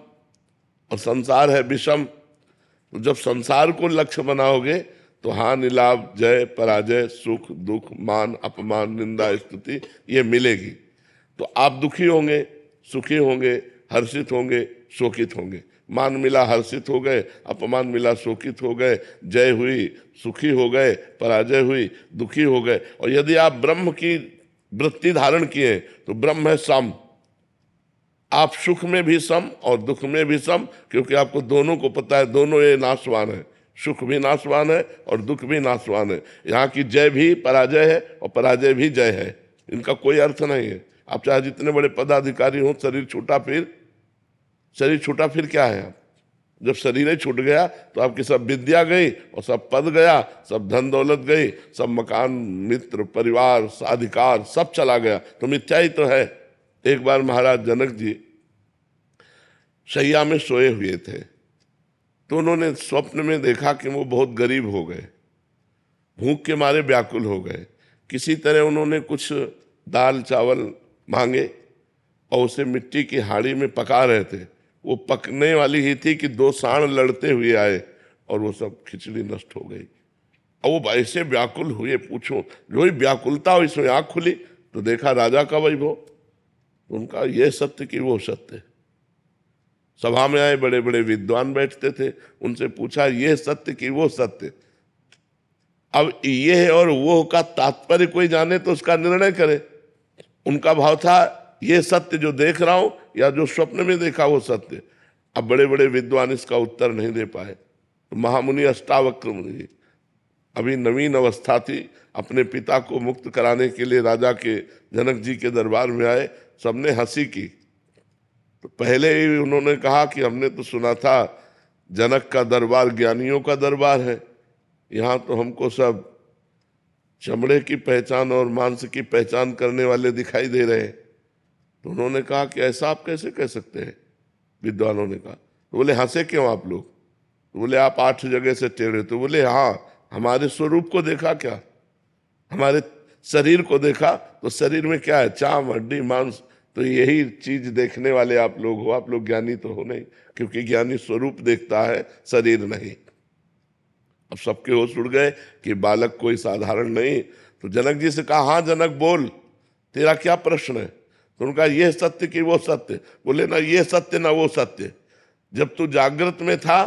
और संसार है विषम। तो जब संसार को लक्ष्य बनाओगे तो हानि लाभ जय पराजय सुख दुख मान अपमान निंदा स्तुति ये मिलेगी। तो आप दुखी होंगे, सुखी होंगे, हर्षित होंगे, शोकित होंगे। मान मिला हर्षित हो गए, अपमान मिला शोकित हो गए, जय हुई सुखी हो गए, पराजय हुई दुखी हो गए। और यदि आप ब्रह्म की वृत्ति धारण किए तो ब्रह्म है सम। आप सुख में भी सम और दुख में भी सम, क्योंकि आपको दोनों को पता है दोनों ये नाशवान है। सुख भी नाशवान है और दुख भी नाशवान है। यहाँ की जय भी पराजय है और पराजय भी जय है। इनका कोई अर्थ नहीं है। आप चाहे जितने बड़े पदाधिकारी हो, शरीर छूटा फिर क्या है? आप जब शरीर ही छूट गया तो आपकी सब विद्या गई और सब पद गया, सब धन दौलत गई, सब मकान मित्र परिवार अधिकार सब चला गया, तो मिथ्या ही तो है। एक बार महाराज जनक जी शैया में सोए हुए थे, तो उन्होंने स्वप्न में देखा कि वो बहुत गरीब हो गए, भूख के मारे व्याकुल हो गए। किसी तरह उन्होंने कुछ दाल चावल मांगे और उसे मिट्टी की हाड़ी में पका रहे थे। वो पकने वाली ही थी कि 2 सांड लड़ते हुए आए और वो सब खिचड़ी नष्ट हो गई। और वो ऐसे व्याकुल हुए, पूछो जो ही व्याकुलता हो इसमें आँख खुली तो देखा राजा का वैभव। उनका ये सत्य कि वो सत्य। सभा में आए बड़े बड़े विद्वान बैठते थे, उनसे पूछा ये सत्य कि वो सत्य। अब ये और वो का तात्पर्य कोई जाने तो उसका निर्णय करे। उनका भाव था ये सत्य जो देख रहा हूं या जो स्वप्न में देखा वो सत्य। अब बड़े बड़े विद्वान इसका उत्तर नहीं दे पाए। तो महामुनि अष्टावक्र मुनि अभी नवीन अवस्था थी, अपने पिता को मुक्त कराने के लिए राजा के जनक जी के दरबार में आए। सबने हंसी की। तो पहले ही उन्होंने कहा कि हमने तो सुना था जनक का दरबार ज्ञानियों का दरबार है। यहाँ तो हमको सब चमड़े की पहचान और मांस की पहचान करने वाले दिखाई दे रहे हैं। तो उन्होंने कहा कि ऐसा आप कैसे कह सकते हैं? विद्वानों ने कहा। तो बोले हंसे क्यों आप लोग? तो बोले आप 8 जगह से टेढ़े। तो बोले हाँ, हमारे स्वरूप को देखा क्या? हमारे शरीर को देखा तो शरीर में क्या है? चाम, हड्डी, मांस। तो यही चीज देखने वाले आप लोग हो। आप लोग ज्ञानी तो हो नहीं, क्योंकि ज्ञानी स्वरूप देखता है, शरीर नहीं। अब सबके होश उड़ गए कि बालक कोई साधारण नहीं। तो जनक जी से कहा, हाँ जनक बोल, तेरा क्या प्रश्न है? तो उनका ये सत्य कि वो सत्य? बोले ना ये सत्य ना वो सत्य। जब तू जागृत में था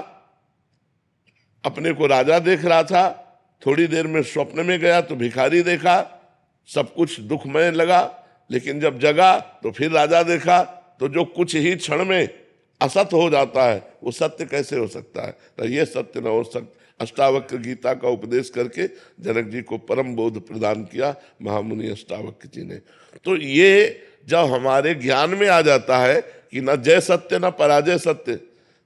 अपने को राजा देख रहा था, थोड़ी देर में स्वप्न में गया तो भिखारी देखा, सब कुछ दुखमय लगा। लेकिन जब जगा तो फिर राजा देखा। तो जो कुछ ही क्षण में असत हो जाता है वो सत्य कैसे हो सकता है? तो ये सत्य न हो सकता। अष्टावक्र गीता का उपदेश करके जनक जी को परम बोध प्रदान किया महामुनि अष्टावक्र जी ने। तो ये जब हमारे ज्ञान में आ जाता है कि न जय सत्य न पराजय सत्य,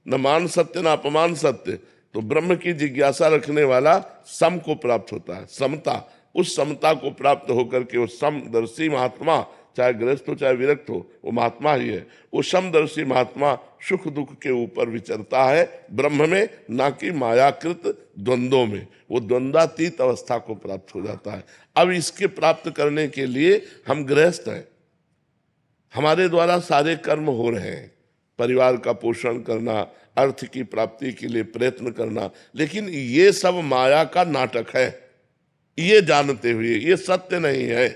न मान सत्य न अपमान सत्य, तो ब्रह्म की जिज्ञासा रखने वाला सम को प्राप्त होता है, समता। उस समता को प्राप्त होकर के वो समदर्शी महात्मा, चाहे गृहस्थ हो चाहे विरक्त हो, वो महात्मा ही है। वो समदर्शी महात्मा सुख दुख के ऊपर विचरता है ब्रह्म में, ना कि मायाकृत द्वंद्वों में। वो द्वंद्वातीत अवस्था को प्राप्त हो जाता है। अब इसके प्राप्त करने के लिए हम गृहस्थ हैं, हमारे द्वारा सारे कर्म हो रहे हैं, परिवार का पोषण करना, अर्थ की प्राप्ति के लिए प्रयत्न करना, लेकिन ये सब माया का नाटक है, ये जानते हुए। ये सत्य नहीं है।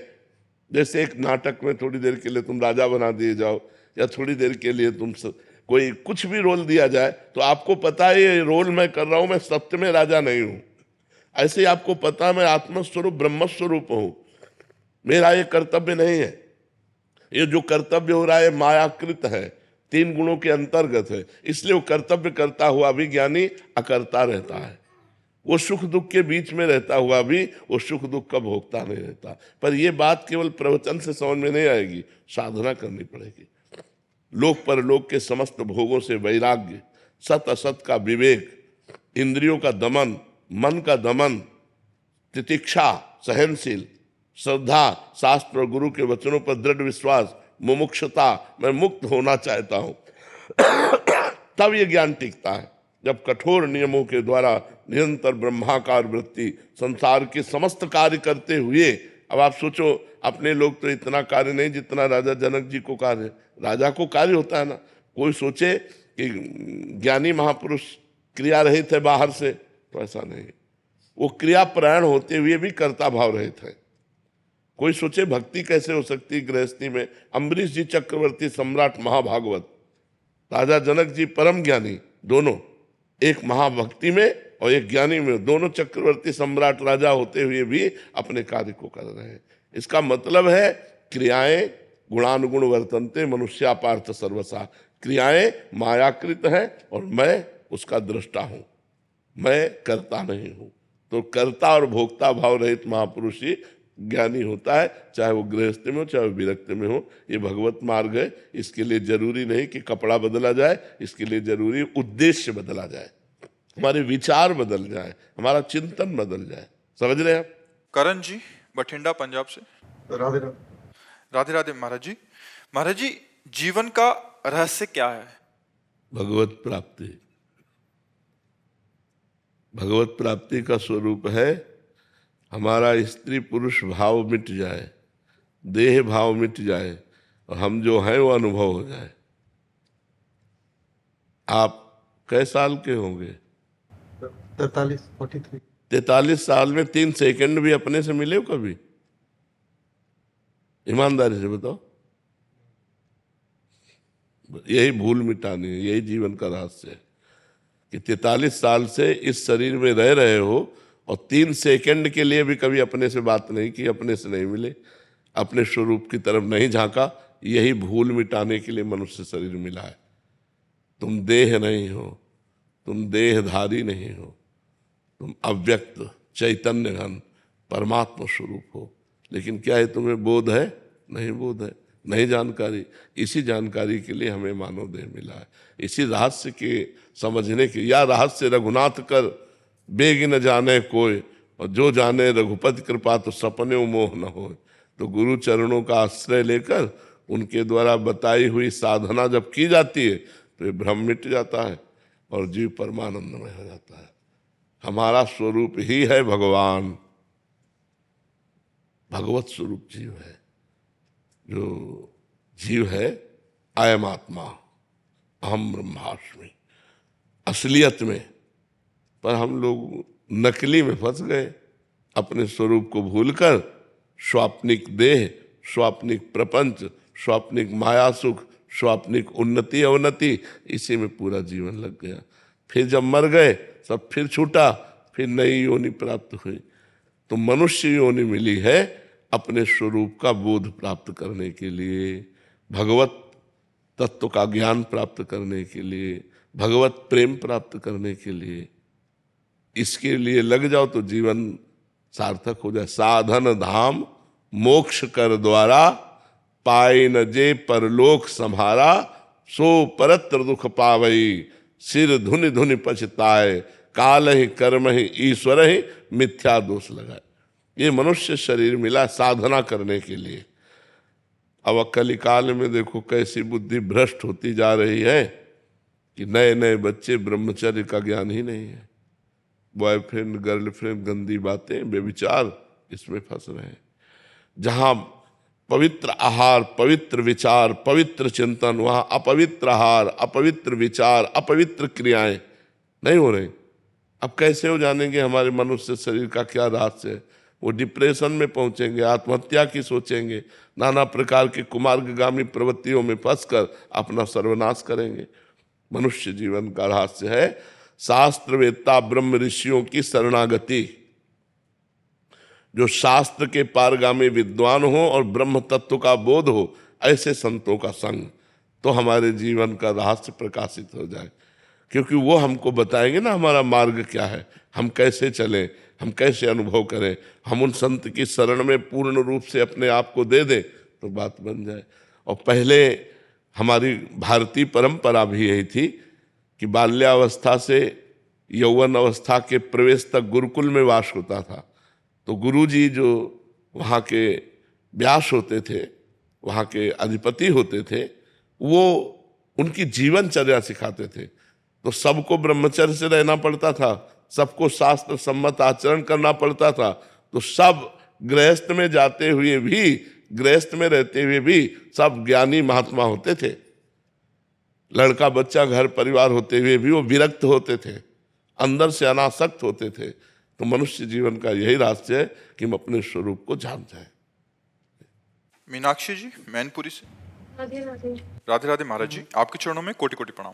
जैसे एक नाटक में थोड़ी देर के लिए तुम राजा बना दिए जाओ, या थोड़ी देर के लिए तुम कोई कुछ भी रोल दिया जाए, तो आपको पता है ये रोल मैं कर रहा हूं, मैं सत्य में राजा नहीं हूं। ऐसे ही आपको पता है मैं आत्मस्वरूप ब्रह्मस्वरूप हूं, मेरा ये कर्तव्य नहीं है। ये जो कर्तव्य हो रहा है मायाकृत है, 3 गुणों के अंतर्गत है, इसलिए वो कर्तव्य करता हुआ भी ज्ञानी अकर्ता रहता है। वो सुख दुख के बीच में रहता हुआ भी वो सुख दुख का भोगता नहीं रहता। पर ये बात केवल प्रवचन से समझ में नहीं आएगी, साधना करनी पड़ेगी। लोक परलोक के समस्त भोगों से वैराग्य, सत असत का विवेक, इंद्रियों का दमन, मन का दमन, तितिक्षा, सहनशील, श्रद्धा, शास्त्र और गुरु के वचनों पर दृढ़ विश्वास, मुमुक्षुता, मैं मुक्त होना चाहता हूं, तब ये ज्ञान टिकता है। जब कठोर नियमों के द्वारा निरंतर ब्रह्माकार वृत्ति संसार के समस्त कार्य करते हुए, अब आप सोचो अपने लोग तो इतना कार्य नहीं जितना राजा जनक जी को कार्य। राजा को कार्य होता है ना। कोई सोचे कि ज्ञानी महापुरुष क्रिया रहित है बाहर से, तो ऐसा नहीं। वो क्रिया परायण होते हुए भी कर्ता भाव रहित है। कोई सोचे भक्ति कैसे हो सकती गृहस्थी में। अम्बरीश जी चक्रवर्ती सम्राट महाभागवत, राजा जनक जी परम ज्ञानी, दोनों, एक महाभक्ति में और एक ज्ञानी में, दोनों चक्रवर्ती सम्राट राजा होते हुए भी अपने कार्य को कर रहे हैं। इसका मतलब है क्रियाएं गुणानुगुण वर्तन्ते मनुष्यापार्थ सर्वसा। क्रियाएं मायाकृत हैं और मैं उसका दृष्टा हूं, मैं करता नहीं हूं। तो कर्ता और भोक्ता भाव रहित महापुरुष ही ज्ञानी होता है, चाहे वो गृहस्थ में हो चाहे वो विरक्त में हो। ये भगवत मार्ग है। इसके लिए जरूरी नहीं कि कपड़ा बदला जाए, इसके लिए जरूरी उद्देश्य बदला जाए, हमारे विचार बदल जाए, हमारा चिंतन बदल जाए। समझ रहे हैं आप? करण जी बठिंडा पंजाब से। राधे राधे। राधे राधे महाराज जी। महाराज जी, जीवन का रहस्य क्या है? भगवत प्राप्ति। भगवत प्राप्ति का स्वरूप है हमारा स्त्री पुरुष भाव मिट जाए, देह भाव मिट जाए और हम जो हैं वो अनुभव हो जाए। आप कै साल के होंगे? 43 साल में 3 सेकंड भी अपने से मिले हो कभी? ईमानदारी से बताओ। यही भूल मिटानी है, यही जीवन का रहस्य है कि 43 साल से इस शरीर में रह रहे हो और 3 सेकंड के लिए भी कभी अपने से बात नहीं की, अपने से नहीं मिले, अपने स्वरूप की तरफ नहीं झांका। यही भूल मिटाने के लिए मनुष्य शरीर मिला है। तुम देह नहीं हो, तुम देहधारी नहीं हो, तुम अव्यक्त चैतन्य घन परमात्मा स्वरूप हो। लेकिन क्या है तुम्हें बोध है? नहीं बोध है। नई जानकारी। इसी जानकारी के लिए हमें मानव देह मिला है, इसी रहस्य के समझने के। या रहस्य रघुनाथ कर बेग न जाने कोई, और जो जाने रघुपति कृपा तो सपने मोह न हो। तो गुरु चरणों का आश्रय लेकर उनके द्वारा बताई हुई साधना जब की जाती है तो ये भ्रम मिट जाता है और जीव परमानंदमय हो जाता है। हमारा स्वरूप ही है भगवान, भगवत स्वरूप जीव है। जो जीव है अयम आत्मा अहम ब्रह्मास्मि, असलियत में। पर हम लोग नकली में फंस गए, अपने स्वरूप को भूलकर स्वाप्निक देह, स्वाप्निक प्रपंच, स्वाप्निक माया सुख, स्वाप्निक उन्नति अवनति, इसी में पूरा जीवन लग गया। फिर जब मर गए सब फिर छूटा, फिर नई योनि प्राप्त हुई। तो मनुष्य योनि मिली है अपने स्वरूप का बोध प्राप्त करने के लिए, भगवत तत्व का ज्ञान प्राप्त करने के लिए, भगवत प्रेम प्राप्त करने के लिए। इसके लिए लग जाओ तो जीवन सार्थक हो जाए। साधन धाम मोक्ष कर द्वारा, पाए न जे परलोक संहारा, सो परत्र दुख पावई, सिर धुनि धुनि पछताए, काल ही कर्म ही ईश्वर ही मिथ्या दोष लगाए। ये मनुष्य शरीर मिला साधना करने के लिए। अब कलिकाल में देखो कैसी बुद्धि भ्रष्ट होती जा रही है कि नए नए बच्चे ब्रह्मचर्य का ज्ञान ही नहीं है। बॉयफ्रेंड गर्लफ्रेंड, गंदी बातें, बेविचार, इसमें फंस रहे हैं। जहां पवित्र आहार, पवित्र विचार, पवित्र चिंतन, वहां अपवित्र आहार, अपवित्र विचार, अपवित्र क्रियाएं नहीं हो रही। अब कैसे हो जानेंगे हमारे मनुष्य शरीर का क्या रहस्य है? वो डिप्रेशन में पहुंचेंगे, आत्महत्या की सोचेंगे, नाना प्रकार के कुमार्गगामी प्रवृत्तियों में फंसकर अपना सर्वनाश करेंगे। मनुष्य जीवन का रहस्य है शास्त्रवेत्ता ब्रह्म ऋषियों की शरणागति। जो शास्त्र के पारगामी विद्वान हो और ब्रह्म तत्व का बोध हो, ऐसे संतों का संग, तो हमारे जीवन का रहस्य प्रकाशित हो जाए। क्योंकि वो हमको बताएंगे ना हमारा मार्ग क्या है, हम कैसे चलें, हम कैसे अनुभव करें। हम उन संत की शरण में पूर्ण रूप से अपने आप को दे दें तो बात बन जाए। और पहले हमारी भारतीय परंपरा भी यही थी कि बाल्यावस्था से यौवन अवस्था के प्रवेश तक गुरुकुल में वास होता था। तो गुरुजी जो वहाँ के व्यास होते थे, वहाँ के अधिपति होते थे, वो उनकी जीवनचर्या सिखाते थे। तो सबको ब्रह्मचर्य से रहना पड़ता था, सबको शास्त्र सम्मत आचरण करना पड़ता था। तो सब गृहस्थ में जाते हुए भी, गृहस्थ में रहते हुए भी सब ज्ञानी महात्मा होते थे। लड़का बच्चा घर परिवार होते हुए भी वो विरक्त होते थे, अंदर से अनासक्त होते थे। तो मनुष्य जीवन का यही रहस्य है कि हम अपने स्वरूप को जान जाए। मीनाक्षी जी मैनपुरी से। राधे राधे। राधे राधे महाराज जी, आपके चरणों में कोटि कोटि प्रणाम।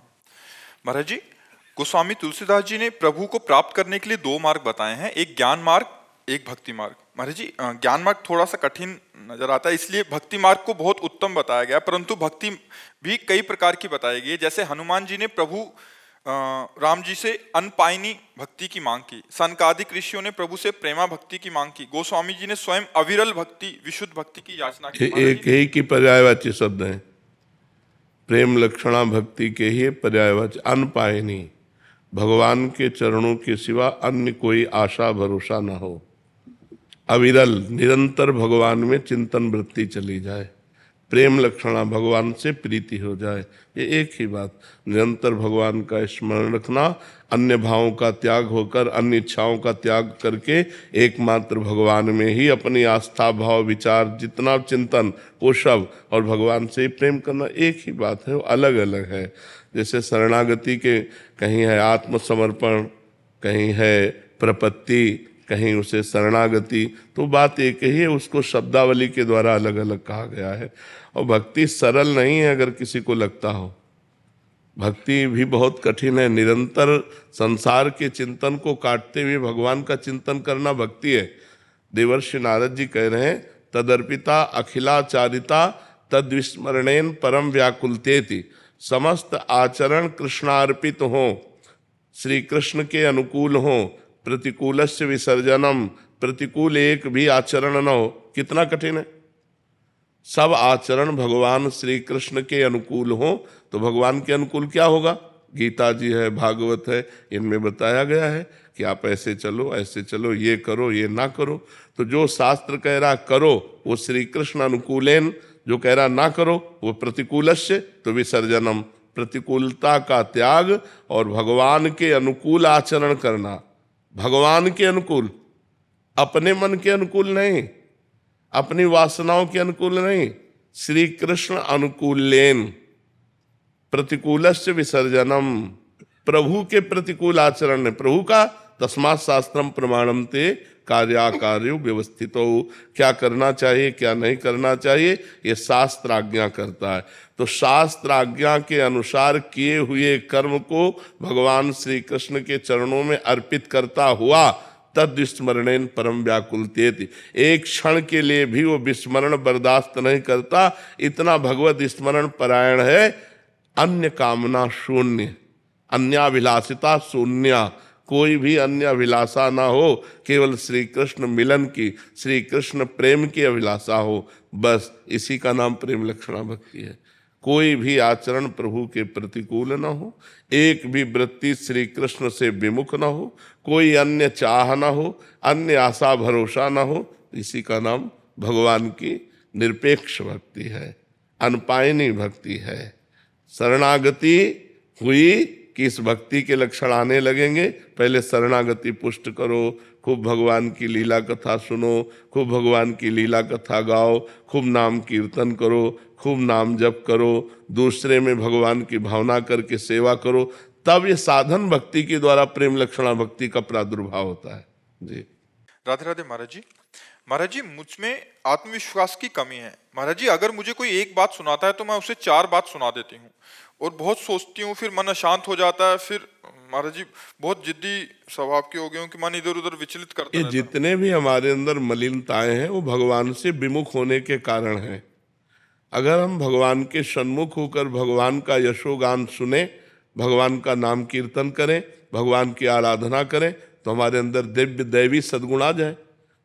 महाराज जी, गोस्वामी तुलसीदास जी ने प्रभु को प्राप्त करने के लिए दो मार्ग बताए हैं, एक ज्ञान मार्ग, एक भक्ति मार्ग। महाराज जी, ज्ञान मार्ग थोड़ा सा कठिन नजर आता है, इसलिए भक्ति मार्ग को बहुत उत्तम बताया गया, परंतु भक्ति भी कई प्रकार की बताई गई है। जैसे हनुमान जी ने प्रभु राम जी से अनपायनी भक्ति की मांग की, सनकादिक ऋषियों ने प्रभु से प्रेमा भक्ति की मांग की, गोस्वामी जी ने स्वयं अविरल भक्ति, विशुद्ध भक्ति की याचना की। एक ही की पर्यायवाची शब्द है, प्रेम लक्षणा भक्ति के ही पर्यायवाची। अनपायनी, भगवान के चरणों के सिवा अन्य कोई आशा भरोसा न हो। अविरल, निरंतर भगवान में चिंतन वृत्ति चली जाए। प्रेम लक्षणा, भगवान से प्रीति हो जाए। ये एक ही बात, निरंतर भगवान का स्मरण रखना, अन्य भावों का त्याग होकर, अन्य इच्छाओं का त्याग करके एकमात्र भगवान में ही अपनी आस्था भाव विचार जितना चिंतन वो सब, और भगवान से ही प्रेम करना, एक ही बात है, वो अलग अलग है। जैसे शरणागति के कहीं है आत्मसमर्पण, कहीं है प्रपत्ति, कहीं उसे शरणागति, तो बात एक ही है, उसको शब्दावली के द्वारा अलग अलग कहा गया है। और भक्ति सरल नहीं है अगर किसी को लगता हो, भक्ति भी बहुत कठिन है। निरंतर संसार के चिंतन को काटते हुए भगवान का चिंतन करना भक्ति है। देवर्षि नारद जी कह रहे हैं, तदर्पिता अखिलाचारिता तद्विस्मरणेन परम व्याकुलतेति, समस्त आचरण कृष्णार्पित हो, श्री कृष्ण के अनुकूल हो, प्रतिकूलस्य विसर्जनम, प्रतिकूल एक भी आचरण न हो। कितना कठिन है। सब आचरण भगवान श्री कृष्ण के अनुकूल हो। तो भगवान के अनुकूल क्या होगा? गीता जी है, भागवत है, इनमें बताया गया है कि आप ऐसे चलो, ये करो, ये ना करो। तो जो शास्त्र कह रहा करो वो श्री कृष्ण अनुकूलेन, जो कह रहा ना करो वो प्रतिकूलस्य। तो विसर्जनम, प्रतिकूलता का त्याग और भगवान के अनुकूल आचरण करना। भगवान के अनुकूल, अपने मन के अनुकूल नहीं, अपनी वासनाओं के अनुकूल नहीं, श्री कृष्ण अनुकूलेन प्रतिकूलस्य विसर्जनम। प्रभु के प्रतिकूल आचरण है, प्रभु का तस्मात् शास्त्रम प्रमाणम ते कार्याकार्यो व्यवस्थितो। क्या करना चाहिए क्या नहीं करना चाहिए ये शास्त्र आज्ञा करता है। तो शास्त्र आज्ञा के अनुसार किए हुए कर्म को भगवान श्री कृष्ण के चरणों में अर्पित करता हुआ तद विस्मरणेन परम व्याकुलतेति, एक क्षण के लिए भी वो विस्मरण बर्दाश्त नहीं करता, इतना भगवत स्मरण परायण है। अन्य कामना शून्य, अन्याभिलाषिता शून्य, कोई भी अन्य अभिलाषा ना हो, केवल श्री कृष्ण मिलन की, श्री कृष्ण प्रेम की अभिलाषा हो, बस इसी का नाम प्रेम लक्षणा भक्ति है। कोई भी आचरण प्रभु के प्रतिकूल न हो, एक भी वृत्ति श्री कृष्ण से विमुख न हो, कोई अन्य चाह न हो, अन्य आशा भरोसा न हो, इसी का नाम भगवान की निरपेक्ष भक्ति है, अनपायनी भक्ति है। शरणागति हुई कि इस भक्ति के लक्षण आने लगेंगे। पहले शरणागति पुष्ट करो, खूब भगवान की लीला कथा सुनो, खूब भगवान की लीला कथा गाओ, खूब नाम कीर्तन करो, खूब नाम जप करो, दूसरे में भगवान की भावना करके सेवा करो, तब ये साधन भक्ति के द्वारा प्रेम लक्षणा भक्ति का प्रादुर्भाव होता है। जी राधे राधे महाराज जी। महाराज जी, मुझ में आत्मविश्वास की कमी है। महाराज जी, अगर मुझे कोई एक बात सुनाता है तो मैं उसे 4 बात सुना देती हूँ और बहुत सोचती हूँ, फिर मन अशांत हो जाता है। फिर महाराज जी बहुत जिद्दी स्वभाव के हो गए हूँ कि मन इधर उधर विचलित करता ये रहता है। जितने भी हमारे अंदर मलिनताएं हैं वो भगवान से विमुख होने के कारण हैं। अगर हम भगवान के सन्मुख होकर भगवान का यशोगान सुने, भगवान का नाम कीर्तन करें, भगवान की आराधना करें, तो हमारे अंदर दिव्य दैवी सद्गुण आ जाए।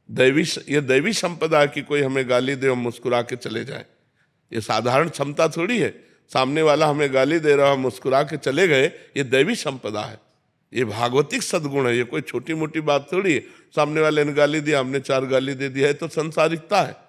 ये दैवी संपदा की कोई हमें गाली दे हम मुस्कुरा के चले जाए, ये साधारण क्षमता थोड़ी है। सामने वाला हमें गाली दे रहा, हम मुस्कुरा के चले गए, ये दैवी संपदा है, ये भागवतिक सद्गुण है, ये कोई छोटी मोटी बात थोड़ी है। सामने वाले ने गाली दिया, हमने 4 गाली दे दिया है, तो संसारिकता है।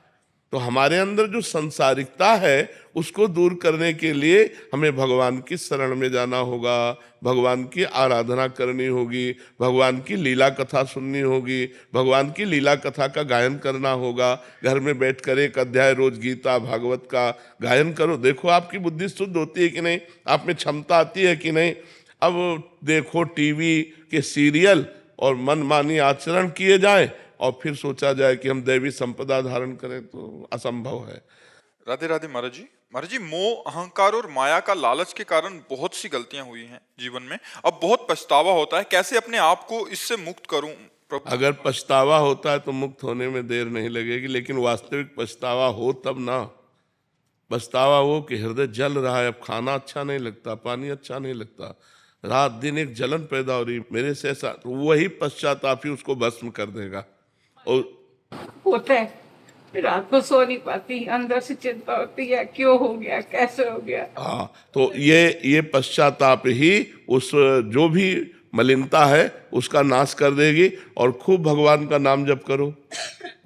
तो हमारे अंदर जो संसारिकता है उसको दूर करने के लिए हमें भगवान की शरण में जाना होगा, भगवान की आराधना करनी होगी, भगवान की लीला कथा सुननी होगी, भगवान की लीला कथा का गायन करना होगा। घर में बैठकर 1 अध्याय रोज गीता भागवत का गायन करो, देखो आपकी बुद्धि शुद्ध होती है कि नहीं, आप में क्षमता आती है कि नहीं। अब देखो टीवी के सीरियल और मनमानी आचरण किए जाए और फिर सोचा जाए कि हम दैवी संपदा धारण करें, तो असंभव है। राधे राधे महाराज जी। महाराज जी, मोह, अहंकार और माया का लालच के कारण बहुत सी गलतियां हुई हैं जीवन में, अब बहुत पछतावा होता है। कैसे अपने आप को इससे मुक्त करूं प्रभु? अगर पछतावा होता है तो मुक्त होने में देर नहीं लगेगी, लेकिन वास्तविक पछतावा हो तब ना। पछतावा हो कि हृदय जल रहा है, अब खाना अच्छा नहीं लगता, पानी अच्छा नहीं लगता, रात दिन एक जलन पैदा हो रही मेरे से, ऐसा, तो वही पश्चाताप ही उसको भस्म कर देगा। और होता है, रात को सो नहीं पाती, अंदर से चिंता होती है, क्यों हो गया, कैसे हो गया। हाँ, तो ये पश्चाताप ही उस जो भी मलिनता है उसका नाश कर देगी। और खूब भगवान का नाम जप करो।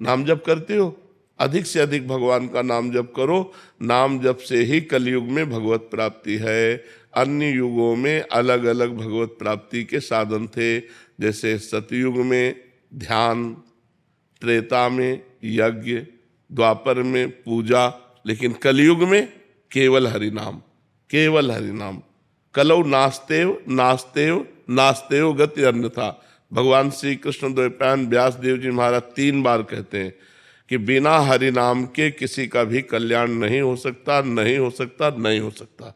नाम जप करते हो, अधिक से अधिक भगवान का नाम जप करो। नाम जप से ही कलयुग में भगवत प्राप्ति है। अन्य युगों में अलग अलग भगवत प्राप्ति के साधन थे, जैसे सतयुग में ध्यान, त्रेता में यज्ञ, द्वापर में पूजा, लेकिन कलयुग में केवल हरि नाम, केवल हरि नाम। कलौ नास्तेव नास्तेव नास्तेव गति अन्यथा। भगवान श्री कृष्ण द्वैपायन व्यास देव जी महाराज 3 बार कहते हैं कि बिना हरि नाम के किसी का भी कल्याण नहीं हो सकता, नहीं हो सकता, नहीं हो सकता।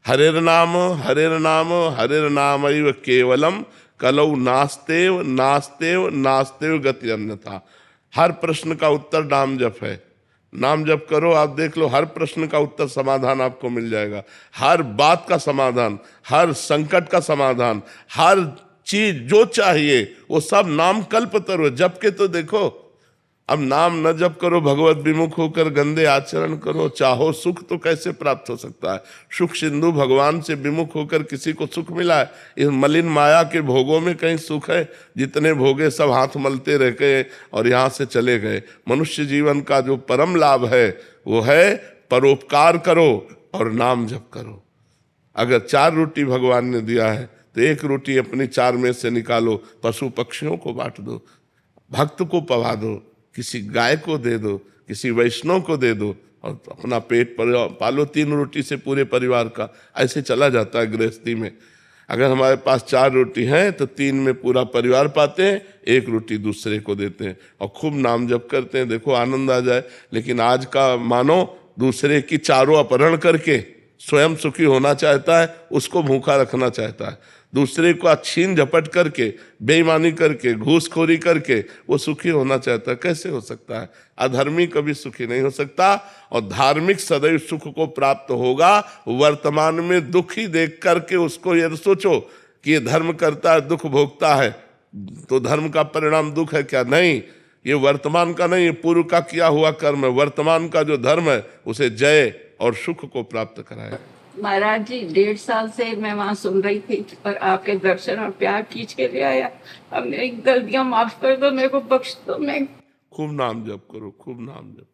हरिर नाम हरिर नाम हरिर नाम एव केवलम कलौ नास्तेव नास्तेव नास्तेव गति अन्यथा। हर प्रश्न का उत्तर नाम जप है। नाम जप करो, आप देख लो, हर प्रश्न का उत्तर समाधान आपको मिल जाएगा। हर बात का समाधान, हर संकट का समाधान, हर चीज जो चाहिए वो सब नाम कल्पतरु। जप के तो देखो, अब नाम न जप करो, भगवत विमुख होकर गंदे आचरण करो, चाहो सुख तो कैसे प्राप्त हो सकता है? सुख सिंधु भगवान से विमुख होकर किसी को सुख मिला है? इस मलिन माया के भोगों में कहीं सुख है? जितने भोगे सब हाथ मलते रह गए और यहाँ से चले गए। मनुष्य जीवन का जो परम लाभ है वो है परोपकार करो और नाम जप करो। अगर 4 रोटी भगवान ने दिया है तो 1 रोटी अपनी 4 में से निकालो, पशु पक्षियों को बांट दो, भक्त को पवा दो, किसी गाय को दे दो, किसी वैष्णव को दे दो और अपना पेट पालो। 3 रोटी से पूरे परिवार का ऐसे चला जाता है गृहस्थी में। अगर हमारे पास 4 रोटी हैं तो 3 में पूरा परिवार पाते हैं, 1 रोटी दूसरे को देते हैं और खूब नाम जप करते हैं। देखो आनंद आ जाए। लेकिन आज का मानो दूसरे की चारों अपहरण करके स्वयं सुखी होना चाहता है, उसको भूखा रखना चाहता है। दूसरे को छीन झपट करके, बेईमानी करके, घूसखोरी करके वो सुखी होना चाहता है। कैसे हो सकता है? अधर्मी कभी सुखी नहीं हो सकता और धार्मिक सदैव सुख को प्राप्त होगा। वर्तमान में दुख ही देख करके उसको ये सोचो कि ये धर्म करता है, दुख भोगता है, तो धर्म का परिणाम दुख है क्या? नहीं, ये वर्तमान का नहीं, ये पूर्व का किया हुआ कर्म है। वर्तमान का जो धर्म है उसे जय और सुख को प्राप्त कराए। महाराज जी 1.5 साल से मैं वहाँ सुन रही थी और आपके दर्शन और प्यार खींच के ले आया। अब मेरी गलतियां माफ कर दो, मेरे को बख्श दो। मैं खूब नाम जप करो, खूब नाम जप।